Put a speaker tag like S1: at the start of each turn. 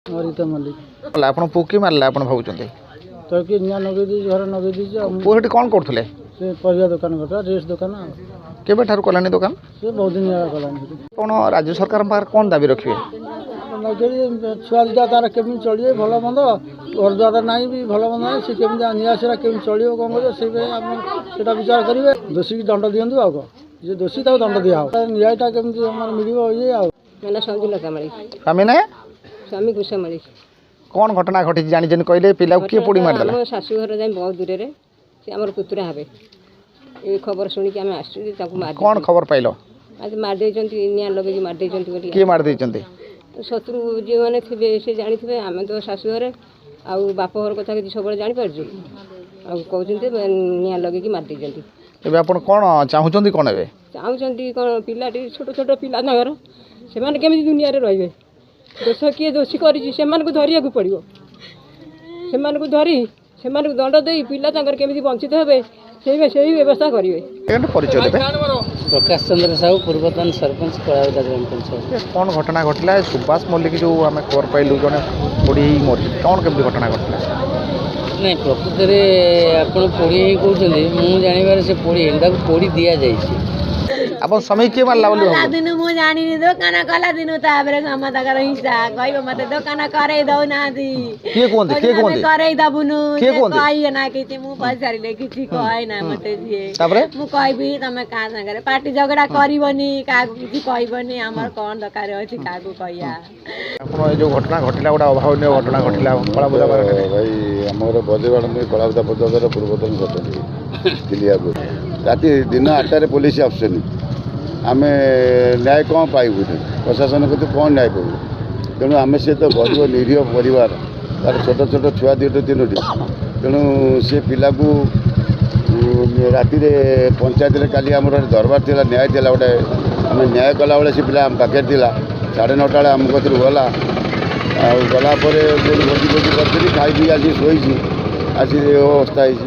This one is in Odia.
S1: रीता मल्लिक
S2: ଆପଣ ପୁଅ କିଏ ମାରିଲା ଆପଣ ଭାବୁଛନ୍ତି?
S1: तो किए निया नगे दी घर नगे दी
S2: ପୁଅ ସେଠି କ'ଣ କରୁଥିଲେ?
S1: से परिया दुकान करता ड्रेस दुकान
S2: କେବେଠାରୁ କଲାଣି ଦୋକାନ?
S1: से बहुत दिन यार कलानी
S2: କ'ଣ ରାଜ୍ୟ ସରକାରଙ୍କ ପାଖରେ କ'ଣ ଦାବି ରଖିବେ?
S1: नगे छुआ दुटा तार केमी चलिए भल मंद घर द्वार नहीं भी भल मंद नहीं सी केमी निराशा केमी चलिए कौन कर से विचार करेंगे दोषी की दंड दिंतु आग जे दोषी तक दंड दिया न्यायटा केमी मिल ये आ
S3: मैंने संजुला कामाड़ी
S2: ସ୍ୱାମୀ ନାଇଁ
S3: स्वामी कुसमाड़ी
S2: କ'ଣ ଘଟଣା ଘଟିଛି ଜାଣିଛନ୍ତି କହିଲେ? ପିଲାକୁ କିଏ ପୋଡ଼ି ମାରିଦେଲା?
S3: ଆମ ଶାଶୁଘର ଯାଇ ବହୁତ ଦୂରରେ ସେ ଆମର ପୁତୁରା ହେବେ ଏ ଖବର ଶୁଣିକି ଆମେ ଆସିଛୁ ଯେ ତାଙ୍କୁ ମାରି
S2: କ'ଣ ଖବର ପାଇଲ?
S3: ଆଜି ମାରି ଦେଇଛନ୍ତି ନିଆଁ ଲଗେଇକି ମାରି ଦେଇଛନ୍ତି ବୋଲି
S2: କିଏ ମାରି ଦେଇଛନ୍ତି?
S3: ଶତ୍ରୁ ଯେଉଁମାନେ ଥିବେ ସେ ଜାଣିଥିବେ ଆମେ ତ ଶାଶୁଘରେ ଆଉ ବାପ ଘର କଥା କିଛି ସବୁବେଳେ ଜାଣିପାରୁଛୁ ଆଉ କହୁଛନ୍ତି ନିଆଁ ଲଗେଇକି ମାରି ଦେଇଛନ୍ତି।
S2: ଏବେ ଆପଣ କ'ଣ ଚାହୁଁଛନ୍ତି କ'ଣ ଏବେ?
S3: ଚାହୁଁଛନ୍ତି କ'ଣ ପିଲାଟି ଛୋଟ ଛୋଟ ପିଲା ତାଙ୍କର ସେମାନେ କେମିତି ଦୁନିଆରେ ରହିବେ? ଦୋଷ କିଏ ଦୋଷୀ କରିଛି ସେମାନଙ୍କୁ ଧରିବାକୁ ପଡ଼ିବ ସେମାନଙ୍କୁ ଧରି ସେମାନଙ୍କୁ ଦଣ୍ଡ ଦେଇ ପିଲା ତାଙ୍କର କେମିତି ବଞ୍ଚିତ ହେବେ ସେଇ ବ୍ୟବସ୍ଥା କରିବେ।
S2: ପରିଚୟ ଦେବେ?
S4: प्रकाश चंद्र साहू पूर्वतन सरपंच कलावदा ग्राम पंचायत।
S2: କ'ଣ ଘଟଣା ଘଟିଲା? ସୁବାସ ମଲ୍ଲିକ ଯେଉଁ ଆମେ ଖବର ପାଇଲୁ ଜଣେ ପୋଡ଼ି ହେଇ ମରିଛି, କ'ଣ କେମିତି ଘଟଣା ଘଟିଲା?
S4: ନାଇଁ ପ୍ରକୃତରେ ଆପଣ ପୋଡ଼ି ହେଇ କହୁଛନ୍ତି, ମୁଁ ଜାଣିବାରେ ସେ ପୋଡ଼ି ହେଇନି, ତାକୁ ପୋଡ଼ି ଦିଆଯାଇଛି।
S2: ଆପଣ ସ୍ୱାମୀ କିଏ ମାରିଲା ବୋଲି ଭାବୁଛନ୍ତି?
S5: ଦିନ ମୁଁ ଜାଣିନି ଦୋକାନ କଲା ଦିନ ତାପରେ ସମସ୍ତଙ୍କର ହିଂସା କହିବ ମତେ ଦୋକାନ କରେଇ ଦଉନାହାନ୍ତି
S2: କିଏ କୁହନ୍ତି? କିଏ କୁହନ୍ତି?
S5: କରେଇ ଦବୁନୁ
S2: କିଏ କୁହନ୍ତି?
S5: କହିଏ ନା କିଛି ମୁଁ ପଚାରିଲେ କିଛି କହେ ନା ମତେ ସିଏ
S2: ତାପରେ
S5: ମୁଁ କହିବି ତମେ କାହା ସାଙ୍ଗରେ ପାଟି ଝଗଡା କରିବନି କାହାକୁ କିଛି କହିବନି ଆମର କଣ ଦରକାର ଅଛି କାହାକୁ କହିବା।
S2: ଆପଣ ଏ ଯେଉଁ ଘଟଣା ଘଟିଲା ଗୋଟେ ଅଭାବନୀୟ ଘଟଣା ଘଟିଲା କଳାବୁଦା
S6: ଭାଇ ଆମର ବଜେବାଡ଼ କଳାବୁଦା ପର୍ଯ୍ୟନ୍ତର ପୂର୍ବତନ ଘଟନ୍ତି କିଲିଆକୁ ରାତି ଦିନ 8টাରେ ପୋଲିସ ଆସୁଛନ୍ତି। ଆମେ ନ୍ୟାୟ କ'ଣ ପାଇବୁ? ପ୍ରଶାସନ କିନ୍ତୁ କ'ଣ ନ୍ୟାୟ ପାଇବୁ? ତେଣୁ ଆମେ ସେ ତ ଗରିବ ନିରୀହ ପରିବାର, ତାର ଛୋଟ ଛୋଟ ଛୁଆ ଦୁଇଟି ତିନୋଟି, ତେଣୁ ସେ ପିଲାକୁ ରାତିରେ ପଞ୍ଚାୟତରେ କାଲି ଆମର ଦରବାର ଥିଲା, ନ୍ୟାୟ ଥିଲା ଗୋଟେ, ଆମେ ନ୍ୟାୟ କଲାବେଳେ ସେ ପିଲା ଆମ ପାଖରେ ଥିଲା। 9:30 ବେଳେ ଆମ କତିରୁ ଗଲା, ଆଉ ଗଲା ପରେ ଭୋଜି କରିଥିଲି, ଖାଇ ପିଇ ଆସି ଶୋଇଛି, ଆସି ଏ ଅବସ୍ଥା ହେଇଛି।